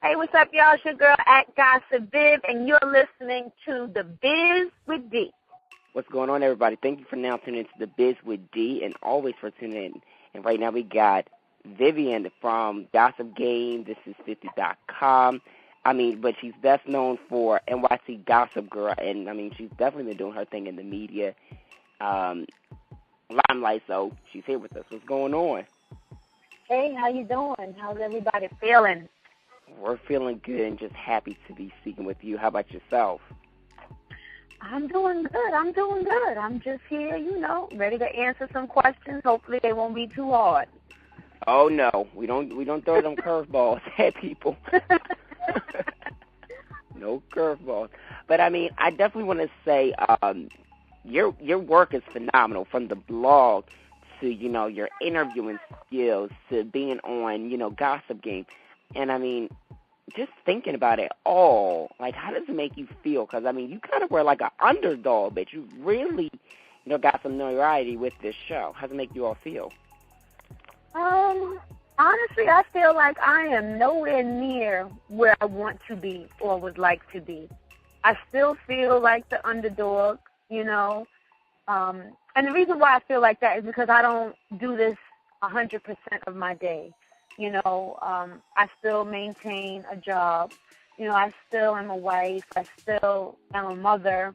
Hey, what's up, y'all? It's your girl at Gossip Viv, and you're listening to The Biz with D. What's going on, everybody? Thank you for now tuning into The Biz with D, and always for tuning in. And right now we got Vivian from Gossip Game. This is 50.com. But she's best known for NYC Gossip Girl, and, she's definitely been doing her thing in the media limelight, so she's here with us. What's going on? Hey, how you doing? How's everybody feeling? We're feeling good and just happy to be speaking with you. How about yourself? I'm doing good. I'm just here, ready to answer some questions. Hopefully they won't be too hard. Oh, no. We don't throw them curveballs at people. No curveballs. But, I definitely want to say your work is phenomenal, from the blog to, your interviewing skills to being on, Gossip Game. And, just thinking about it all, how does it make you feel? Because, you kind of were like an underdog, but you really, got some notoriety with this show. How does it make you all feel? Honestly, I feel like I am nowhere near where I want to be or would like to be. I still feel like the underdog, And the reason why I feel like that is because I don't do this 100% of my day. I still maintain a job. I still am a wife. I still am a mother.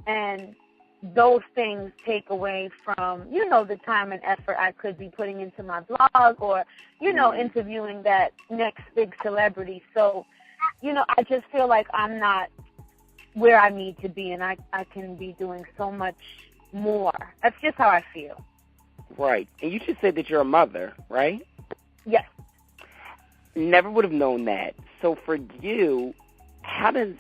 And those things take away from, the time and effort I could be putting into my blog or, interviewing that next big celebrity. So, I just feel like I'm not where I need to be, and I can be doing so much more. That's just how I feel. Right. And you just said that you're a mother, right? Yes. Never would have known that. So for you, how do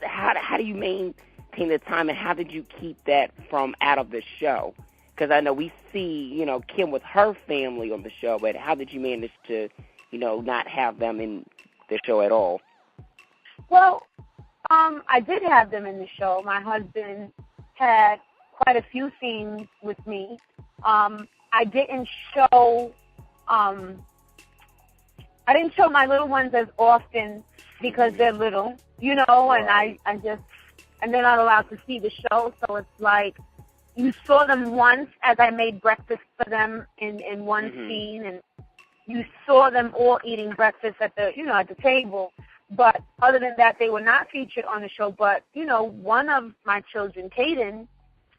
you maintain the time, and how did you keep that from out of the show? Because I know we see, Kim with her family on the show, but how did you manage to, not have them in the show at all? Well, I did have them in the show. My husband had quite a few scenes with me. I didn't show my little ones as often because they're little, Right. and they're not allowed to see the show. So it's like you saw them once as I made breakfast for them in one scene, and you saw them all eating breakfast at the table. But other than that, they were not featured on the show. But, one of my children, Caden,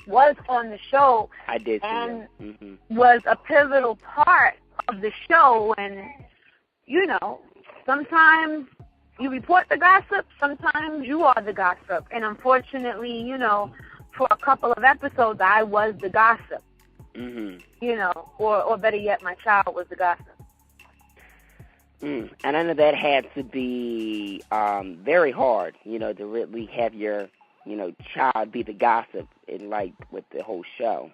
was on the show. I did see and him. was a pivotal part of the show. And, sometimes you report the gossip, sometimes you are the gossip. And unfortunately, for a couple of episodes, I was the gossip. Or better yet, my child was the gossip. And I know that had to be very hard, to really have your, child be the gossip with the whole show.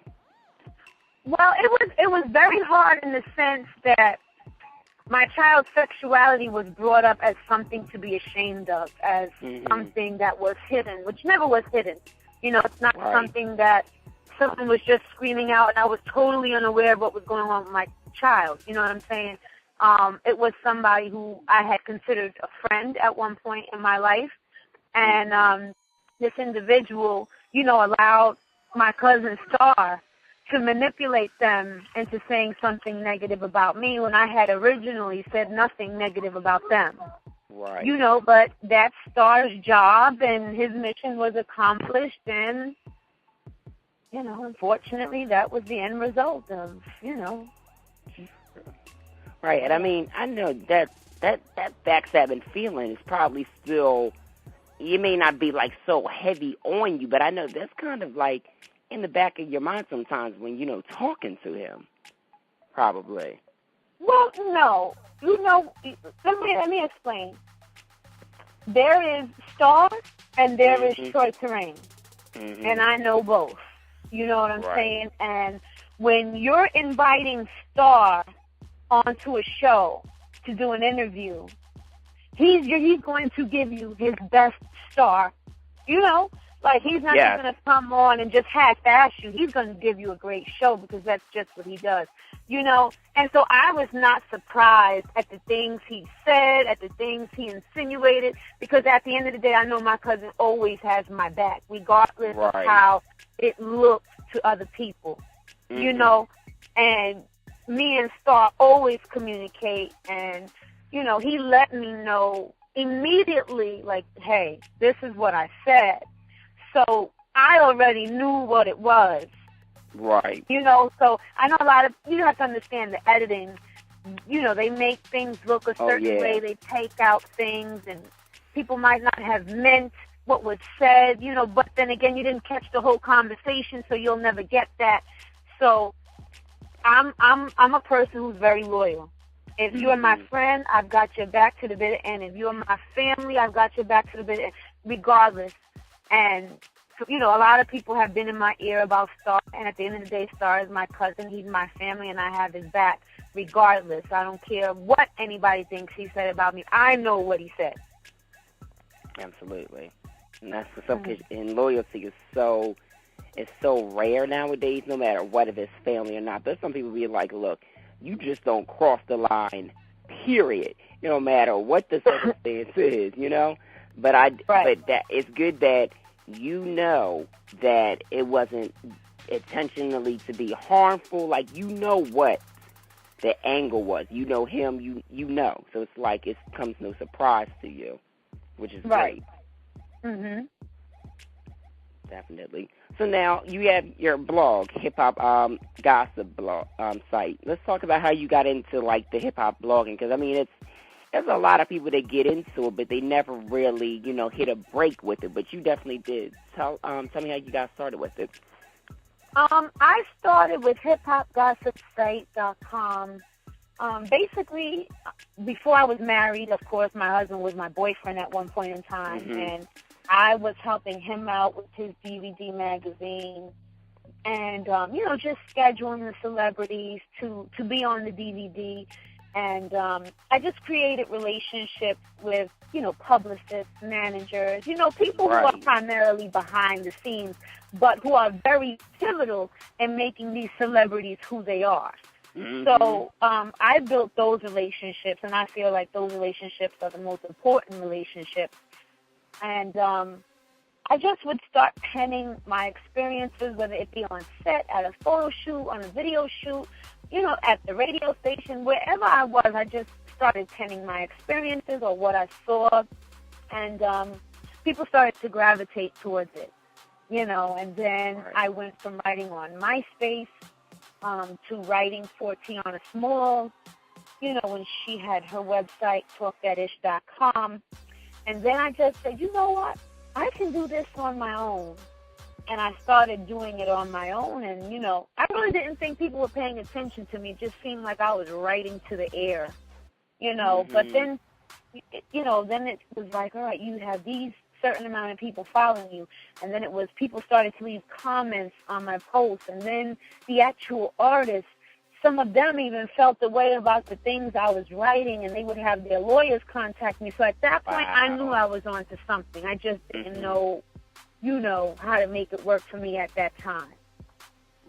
Well, it was very hard in the sense that my child's sexuality was brought up as something to be ashamed of, as something that was hidden, which never was hidden. It's not something that someone was just screaming out and I was totally unaware of what was going on with my child. You know what I'm saying? It was somebody who I had considered a friend at one point in my life. And this individual, allowed my cousin Star to manipulate them into saying something negative about me when I had originally said nothing negative about them. Right. But that's Star's job, and his mission was accomplished, and, unfortunately, that was the end result of, Right, and I know that backstabbing feeling is probably still, it may not be so heavy on you, but I know that's kind of in the back of your mind sometimes when, talking to him, probably. Well, no. Let me explain. There is Star and there is Troy Terrain, and I know both. You know what I'm saying? And when you're inviting Star onto a show to do an interview, he's going to give you his best Star, Like, he's not just going to come on and just half-ass you. He's going to give you a great show because that's just what he does, you know? And so I was not surprised at the things he said, at the things he insinuated, because at the end of the day, I know my cousin always has my back, regardless of how it looks to other people, you know? And me and Star always communicate, and, you know, he let me know immediately, like, hey, this is what I said. So I already knew what it was. Right. You know, so I know a lot of, you have to understand the editing, you know, they make things look a certain way, they take out things, and people might not have meant what was said, you know, but then again, you didn't catch the whole conversation, so you'll never get that. So I'm a person who's very loyal. If you're my friend, I've got your back to the bitter end. If you're my family, I've got your back to the bitter end, regardless. And, you know, a lot of people have been in my ear about Star, and at the end of the day, Star is my cousin. He's my family, and I have his back regardless. I don't care what anybody thinks he said about me. I know what he said. Absolutely. And that's something, and loyalty is so rare nowadays, no matter what, if it's family or not. There's some people be like, look, you just don't cross the line, period. No matter what the circumstance is, you know? But but that it's good that you know that it wasn't intentionally to be harmful. Like, you know what the angle was. You know him. You know. So it's like it comes no surprise to you, which is great. Mhm. Definitely. So now you have your blog, Hip Hop Gossip blog site. Let's talk about how you got into like the hip hop blogging, because I mean there's a lot of people that get into it, but they never really, you know, hit a break with it. But you definitely did. Tell me how you got started with it. I started with hiphopgossipsite.com. Basically, before I was married, of course, my husband was my boyfriend at one point in time, and I was helping him out with his DVD magazine, and you know, just scheduling the celebrities to be on the DVD. And I just created relationships with, you know, publicists, managers, you know, people who are primarily behind the scenes, but who are very pivotal in making these celebrities who they are. So I built those relationships, and I feel like those relationships are the most important relationships. And I just would start penning my experiences, whether it be on set, at a photo shoot, on a video shoot, you know, at the radio station, wherever I was, I just started penning my experiences or what I saw, and people started to gravitate towards it, you know, and then I went from writing on MySpace to writing for Tiana Small, you know, when she had her website, talkthatish.com, and then I just said, you know what, I can do this on my own. And I started doing it on my own, and, you know, I really didn't think people were paying attention to me. It just seemed like I was writing to the air, you know. But then, you know, then it was like, all right, you have these certain amount of people following you. And then it was people started to leave comments on my posts. And then the actual artists, some of them even felt the way about the things I was writing, and they would have their lawyers contact me. So at that point, I knew I was onto something. I just didn't know, you know, how to make it work for me at that time.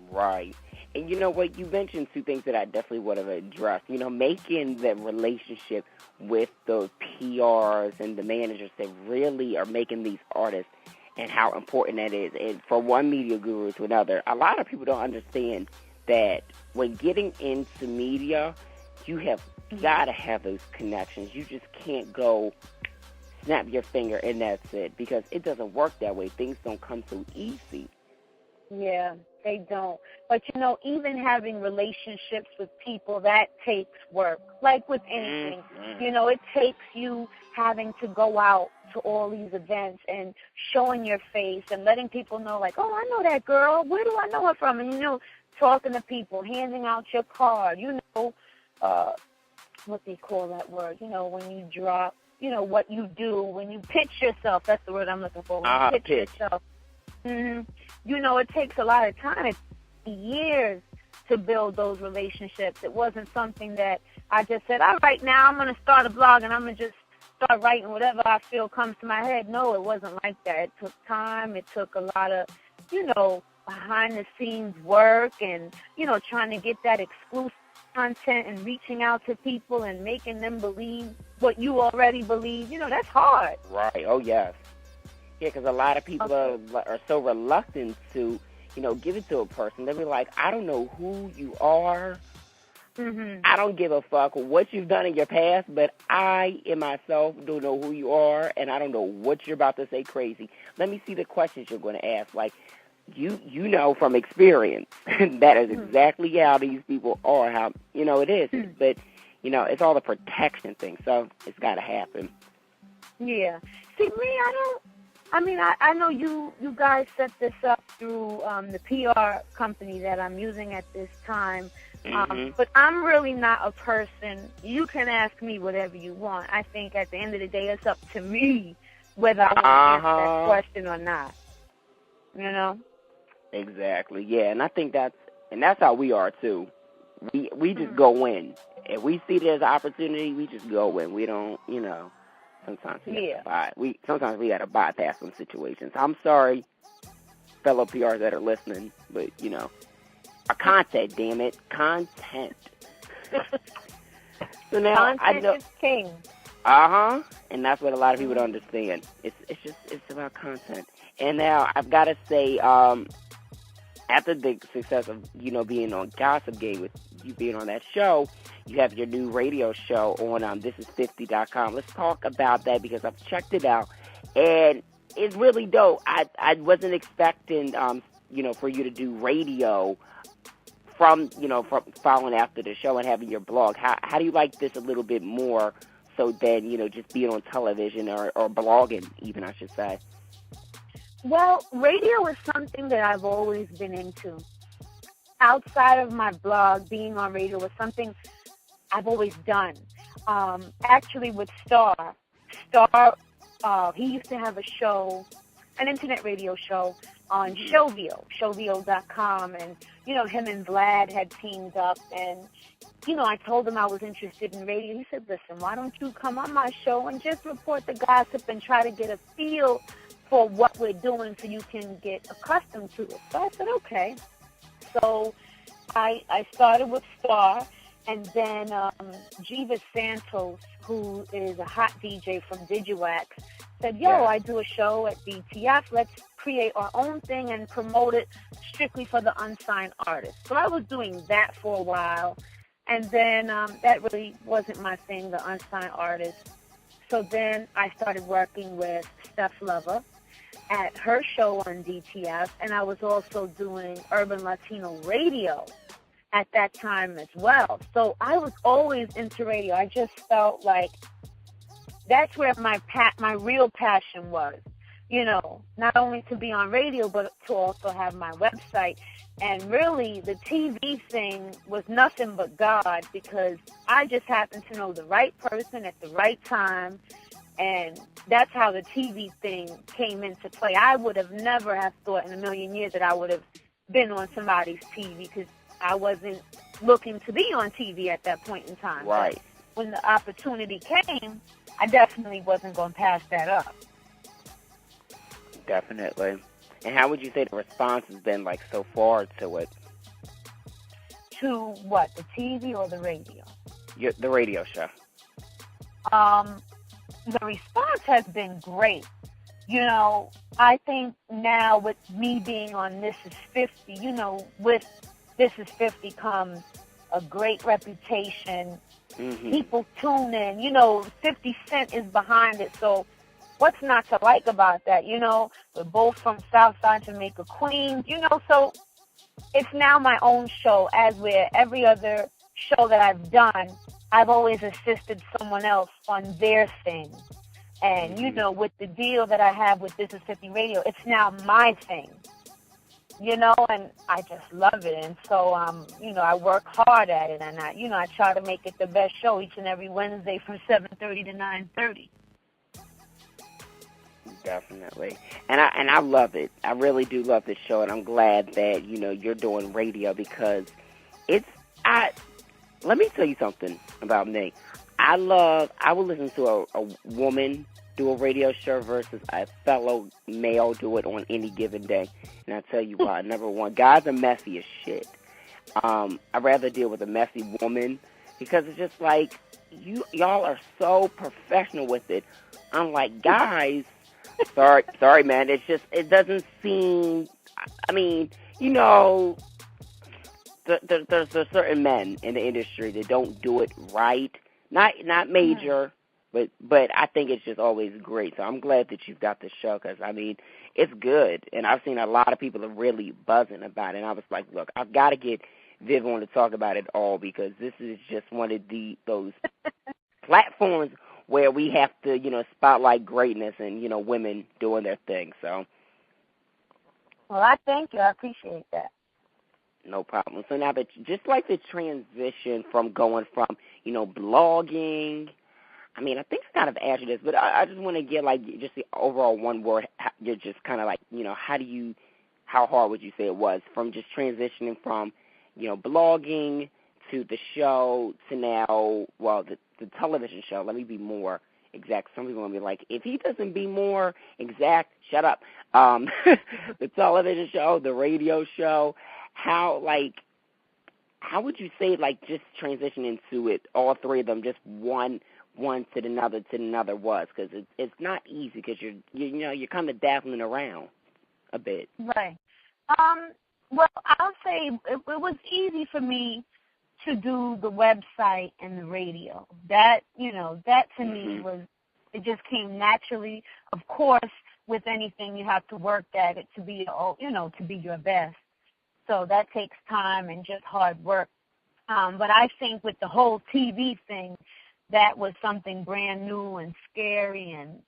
Right. And you know what, you mentioned two things that I definitely would have addressed. You know, making the relationship with the PRs and the managers that really are making these artists, and how important that is. And from one media guru to another, a lot of people don't understand that when getting into media, you have got to have those connections. You just can't go snap your finger and that's it, because it doesn't work that way. Things don't come so easy. Yeah, they don't. But, you know, even having relationships with people, that takes work. Like with anything, you know, it takes you having to go out to all these events and showing your face and letting people know, like, oh, I know that girl. Where do I know her from? And, you know, talking to people, handing out your card, you know, what they call that word, you know, when you drop, you know, what you do, when you pitch yourself, that's the word I'm looking for, when you pitch yourself. You know, it takes a lot of time, years to build those relationships. It wasn't something that I just said, all right, now I'm going to start a blog and I'm going to just start writing whatever I feel comes to my head. No, it wasn't like that. It took time. It took a lot of, behind-the-scenes work and, trying to get that exclusive content and reaching out to people and making them believe what you already believe. That's hard. Right. Oh, yes. Yeah, because a lot of people are so reluctant to, give it to a person. They'll be like, I don't know who you are. Mm-hmm. I don't give a fuck what you've done in your past, but I, in myself, don't know who you are, and I don't know what you're about to say crazy. Let me see the questions you're going to ask. Like, you know from experience that is exactly how these people are, how, it is. But, it's all the protection thing, so it's got to happen. Yeah. See, me, I know you guys set this up through the PR company that I'm using at this time, but I'm really not a person. You can ask me whatever you want. I think at the end of the day, it's up to me whether I want to answer that question or not. Exactly. Yeah, and I think that's how we are too. We just go in. If we see there's an opportunity, we just go in. We don't, sometimes sometimes we gotta bypass some situations. I'm sorry, fellow PRs that are listening, but our content, damn it, content. So now content I know, is king. And that's what a lot of people don't understand. It's about content. And now I've got to say, after the success of being on Gossip Game with you being on that show, you have your new radio show on thisis50.com. Let's talk about that because I've checked it out and it's really dope. I wasn't expecting for you to do radio from following after the show and having your blog. How do you like this a little bit more so than just being on television or blogging even, I should say? Well, radio is something that I've always been into. Outside of my blog, being on radio was something I've always done. Actually, with Star, he used to have a show, an internet radio show on Showville.com, and, him and Vlad had teamed up, and, I told him I was interested in radio. He said, listen, why don't you come on my show and just report the gossip and try to get a feel for what we're doing so you can get accustomed to it. So I said, okay. So I started with Star, and then Jiva Santos, who is a hot DJ from DigiWax, said, I do a show at DTF. Let's create our own thing and promote it strictly for the unsigned artists. So I was doing that for a while, and then that really wasn't my thing, the unsigned artists. So then I started working with Steph Lover at her show on DTF, and I was also doing Urban Latino Radio at that time as well. So I was always into radio. I just felt like that's where my real passion was, not only to be on radio, but to also have my website. And really, the TV thing was nothing but God, because I just happened to know the right person at the right time, and that's how the TV thing came into play. I would have never have thought in a million years that I would have been on somebody's TV, because I wasn't looking to be on TV at that point in time. Right. But when the opportunity came, I definitely wasn't going to pass that up. Definitely. And how would you say the response has been like so far to it? To what, the TV or the radio? The radio show. The response has been great. I think now with me being on This Is 50, with This Is 50 comes a great reputation. Mm-hmm. People tune in. 50 Cent is behind it, so what's not to like about that? We're both from Southside Jamaica, Queens, so it's now my own show, as with every other show that I've done. I've always assisted someone else on their thing. And, with the deal that I have with This Is 50 Radio, it's now my thing, and I just love it. And so, I work hard at it, and I try to make it the best show each and every Wednesday from 7:30 to 9:30. Definitely. And I love it. I really do love this show, and I'm glad that, you're doing radio, because let me tell you something about me. I would listen to a woman do a radio show versus a fellow male do it on any given day. And I'll tell you why. Number one, guys are messy as shit. I'd rather deal with a messy woman because it's just like, y'all are so professional with it. Unlike guys, sorry, man. It doesn't seem. I mean, there's certain men in the industry that don't do it right. Not major, but I think it's just always great. So I'm glad that you've got the show because I mean it's good, and I've seen a lot of people are really buzzing about it. And I was like, look, I've got to get Viv on to talk about it all because this is just one of those platforms where we have to, spotlight greatness and, women doing their thing. So. Well, I thank you. I appreciate that. No problem. So now, just like the transition from going from, blogging, I mean, I think I kind of asked you this, but I just want to get, just the overall one word. You're just kind of how hard would you say it was from just transitioning from, blogging to the show to now, well, the television show. Let me be more exact. Some people will be like, if he doesn't be more exact, shut up. The television show, the radio show, how would you say, just transitioning to it, all three of them, just one to another was? Because it's not easy because you're kind of dabbling around a bit. Right. Well, I'll say it was easy for me to do the website and the radio. That to me it just came naturally. Of course, with anything you have to work at it to be, to be your best. So that takes time and just hard work. But I think with the whole TV thing, that was something brand new and scary. And,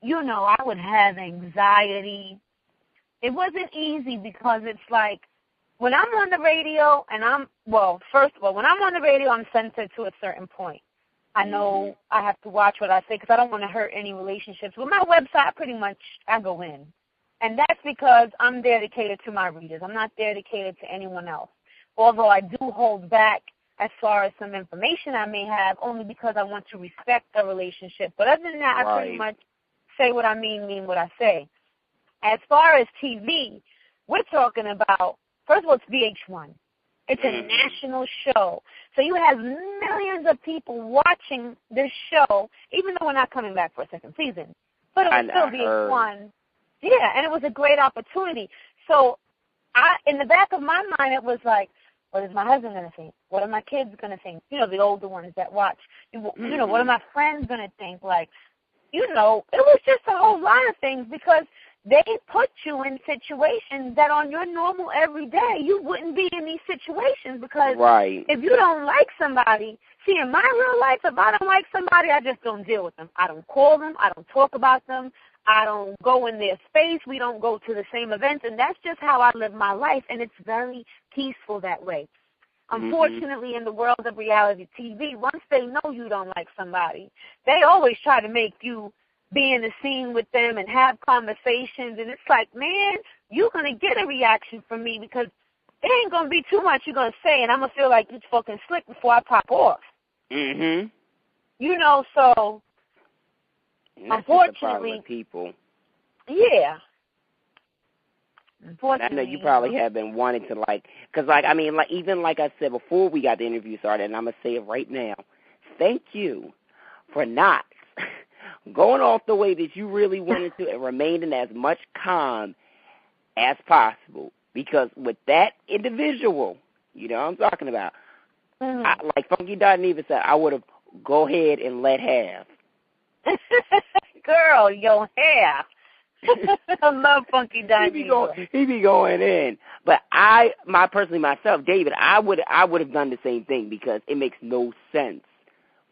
I would have anxiety. It wasn't easy because it's like when I'm on the radio and first of all, when I'm on the radio, I'm censored to a certain point. I know I have to watch what I say because I don't want to hurt any relationships. With my website, pretty much I go in. And that's because I'm dedicated to my readers. I'm not dedicated to anyone else. Although I do hold back as far as some information I may have, only because I want to respect the relationship. But other than that, I pretty much say what I mean what I say. As far as TV, we're talking about, first of all, it's VH1. It's a national show. So you have millions of people watching this show, even though we're not coming back for a second season. But it was still VH1. Yeah, and it was a great opportunity. So in the back of my mind, it was like, what is my husband going to think? What are my kids going to think? The older ones that watch. What are my friends going to think? It was just a whole lot of things because they put you in situations that on your normal everyday you wouldn't be in these situations because if you don't like somebody, see, in my real life, if I don't like somebody, I just don't deal with them. I don't call them. I don't talk about them. I don't go in their space. We don't go to the same events, and that's just how I live my life, and it's very peaceful that way. Unfortunately, in the world of reality TV, once they know you don't like somebody, they always try to make you be in the scene with them and have conversations, and it's like, man, you're going to get a reaction from me because it ain't going to be too much you're going to say, and I'm going to feel like it's fucking slick before I pop off. So unfortunately, people. Yeah. Unfortunately, I know you probably have been wanting to because even like I said before we got the interview started, and I'm gonna say it right now. Thank you for not going off the way that you really wanted to and remaining as much calm as possible. Because with that individual, what I'm talking about, like Funky Dineva said, I would have go ahead and let have. Girl, your hair. I love Funky Dineva. He be going in. But personally myself, David, I would have done the same thing because it makes no sense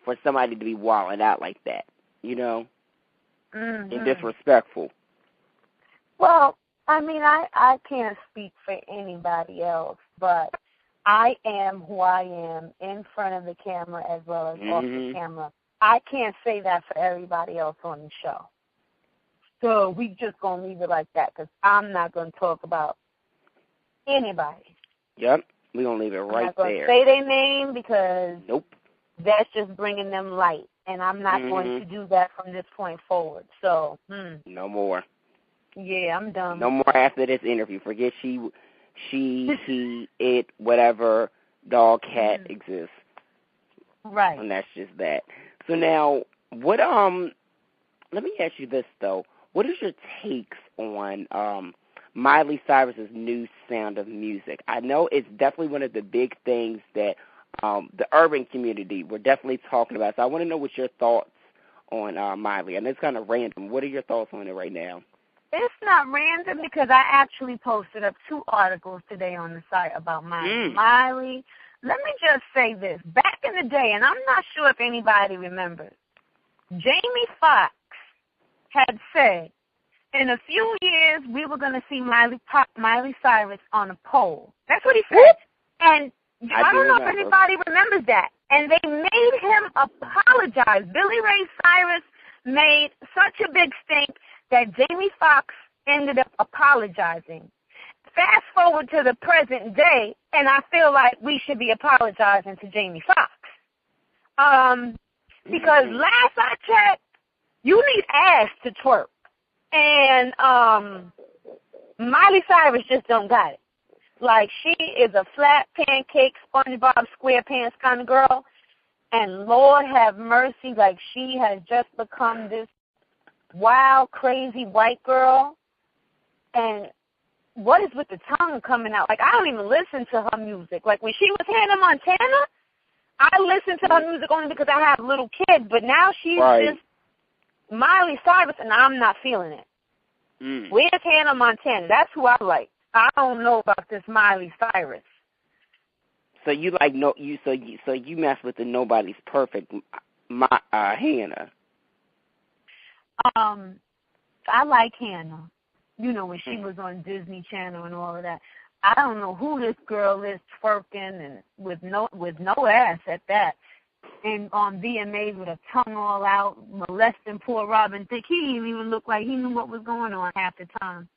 for somebody to be wilding out like that, and disrespectful. Well, I can't speak for anybody else, but I am who I am in front of the camera as well as off the camera. I can't say that for everybody else on the show. So we just going to leave it like that because I'm not going to talk about anybody. Yep, we're going to leave it right there. I'm not going to say their name because nope. that's just bringing them light. And I'm not going to do that from this point forward. So, no more. Yeah, I'm done. No more after this interview. Forget she, he, it, whatever dog, cat exists. Right. And that's just that. So now, what, let me ask you this, though. What is your takes on Miley Cyrus's new sound of music? I know it's definitely one of the big things that the urban community we're definitely talking about. So I want to know what your thoughts on Miley. And it's kind of random. What are your thoughts on it right now? It's not random because I actually posted up 2 articles today on the site about Miley. Miley, let me just say this. Back in the day, and I'm not sure if anybody remembers, Jamie Foxx had said, in a few years, we were going to see Miley Cyrus on a pole. That's what he said. And I don't know if anybody remembers that. And they made him apologize. Billy Ray Cyrus made such a big stink that Jamie Foxx ended up apologizing. Fast forward to the present day, and I feel like we should be apologizing to Jamie Foxx. Because last I checked, you need ass to twerk. And Miley Cyrus just don't got it. Like, she is a flat pancake, SpongeBob SquarePants kind of girl. And Lord have mercy, like, she has just become this wild, crazy white girl. And what is with the tongue coming out? Like, I don't even listen to her music. Like, when she was Hannah Montana, I listened to her music only because I have little kids. But now she's just Miley Cyrus, and I'm not feeling it. Where's Hannah Montana? That's who I like. I don't know about this Miley Cyrus. So you like so you mess with the Nobody's Perfect, Hannah. I like Hannah. You know, when she was on Disney Channel and all of that. I don't know who this girl is twerking and with no ass at that. And on VMAs with a tongue all out, molesting poor Robin Thicke. He didn't even look like he knew what was going on half the time.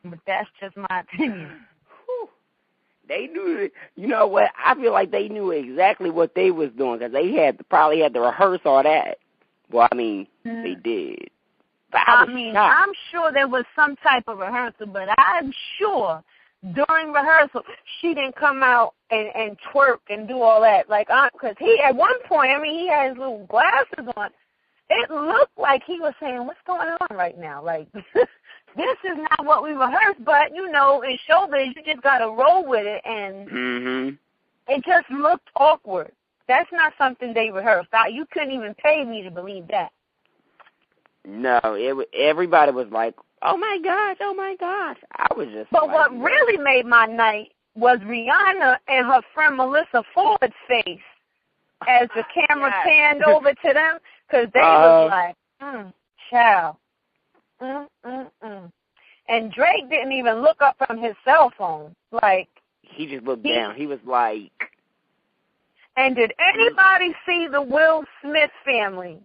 But that's just my opinion. They knew, you know what? I feel like they knew exactly what they was doing because they probably had to rehearse all that. Well, I mean, they did. But I'm sure there was some type of rehearsal, but I'm sure during rehearsal she didn't come out and twerk and do all that. Like, because he at one point, he had his little glasses on. It looked like he was saying, "What's going on right now?" Like, this is not what we rehearsed, but, you know, in showbiz, you just got to roll with it, and it just looked awkward. That's not something they rehearsed. You couldn't even pay me to believe that. No, everybody was like, oh, my gosh. I was just But what really made my night was Rihanna and her friend Melissa Ford's face as the camera panned over to them, because they was like, child. And Drake didn't even look up from his cell phone. Like, he just looked down. He was like. And did anybody see the Will Smith family?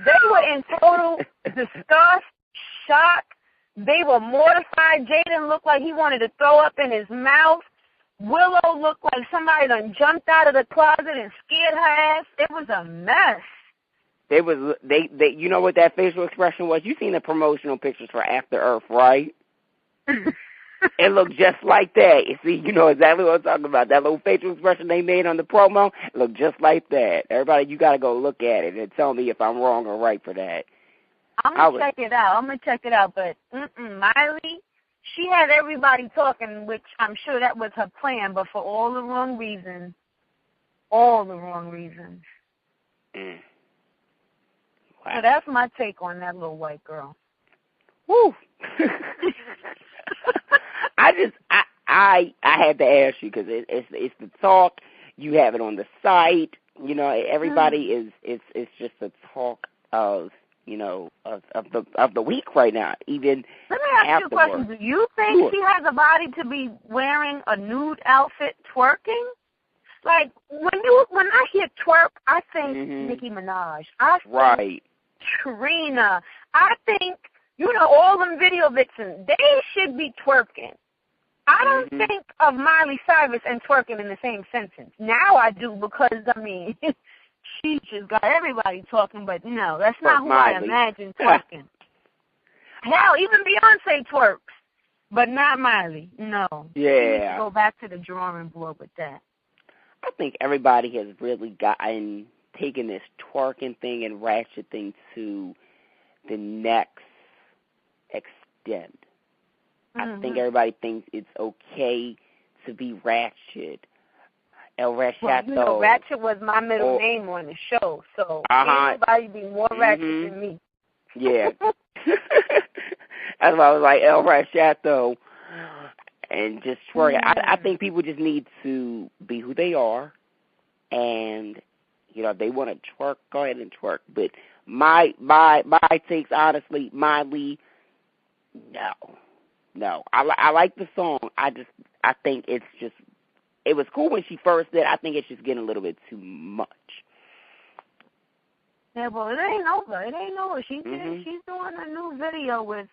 They were in total disgust, shock. They were mortified. Jaden looked like he wanted to throw up in his mouth. Willow looked like somebody done jumped out of the closet and scared her ass. It was a mess. They you know what that facial expression was? You seen the promotional pictures for After Earth, right? It looked just like that. See, you know exactly what I'm talking about. That little facial expression they made on the promo, it looked just like that. Everybody, you got to go look at it and tell me if I'm wrong or right for that. I'm going to check it out. But Miley, she had everybody talking, which I'm sure that was her plan, but for all the wrong reasons. All the wrong reasons. Wow. So that's my take on that little white girl. Woo! I had to ask you because it's the talk. You have it on the site. You know, everybody is just the talk of, you know, of the week right now. Even let me ask you a question. Do you think she has a body to be wearing a nude outfit twerking? Like when I hear twerk, I think Nicki Minaj. I think Trina. I think, you know, all them video vixens. They should be twerking. I don't think of Miley Cyrus and twerking in the same sentence. Now I do because, I mean, she just got everybody talking, but no, that's not who I imagine twerking. Hell, even Beyonce twerks, but not Miley. No. Yeah. We need to go back to the drawing board with that. I think everybody has really taken this twerking thing and ratchet thing to the next extent. I think everybody thinks it's okay to be ratchet. El Ratchet. Well, you know, Ratchet was my middle name on the show, so can't nobody be more ratchet than me. Yeah. That's why I was like, El Ratchet, and just twerk. I think people just need to be who they are, and, you know, if they want to twerk, go ahead and twerk. But my takes, honestly, Miley, no. I like the song. I think it's just, it was cool when she first did. I think it's just getting a little bit too much. Yeah, well, it ain't over. She's doing a new video with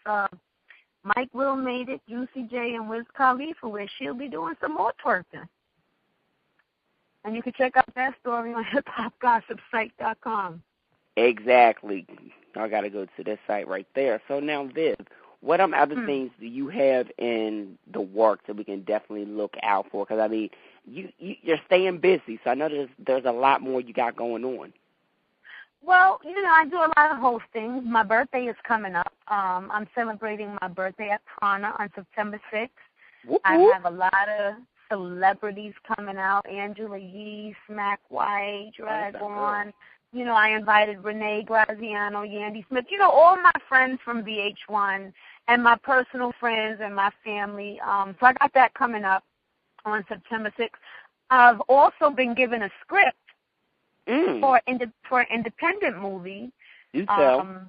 Mike Will Made It, Juicy J, and Wiz Khalifa, where she'll be doing some more twerking. And you can check out that story on hiphopgossipsite.com. Exactly. I got to go to this site right there. So now, Viv, what other things do you have in the works that we can definitely look out for? Because, I mean, you're staying busy, so I know there's a lot more you got going on. Well, you know, I do a lot of hosting. My birthday is coming up. I'm celebrating my birthday at Prana on September 6th. Whoop, I whoop. have a lot of celebrities coming out, Angela Yee, Smack White, Dragon. You know, I invited Renee Graziano, Yandy Smith, you know, all my friends from VH1 and my personal friends and my family. So I got that coming up on September 6th. I've also been given a script for an independent movie. You tell.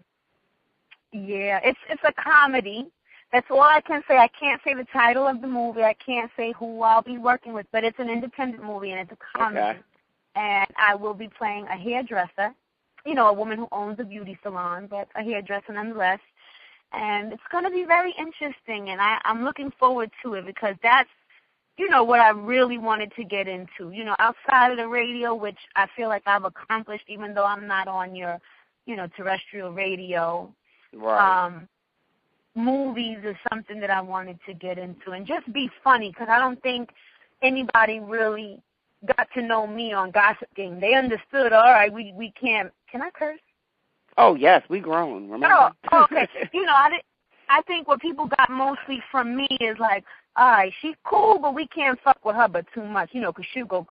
Yeah, it's a comedy. That's all I can say. I can't say the title of the movie. I can't say who I'll be working with, but it's an independent movie and it's a comedy. Okay. And I will be playing a hairdresser, you know, a woman who owns a beauty salon, but a hairdresser nonetheless. And it's going to be very interesting, and I'm looking forward to it because that's, you know, what I really wanted to get into. You know, outside of the radio, which I feel like I've accomplished, even though I'm not on your, you know, terrestrial radio. Right. Movies is something that I wanted to get into and just be funny because I don't think anybody really got to know me on Gossip Game. They understood, all right, we can't. Can I curse? Oh, yes, we grown. Remember? Oh, okay. You know, I think what people got mostly from me is like, all right, she's cool, but we can't fuck with her but too much, you know, because she'll go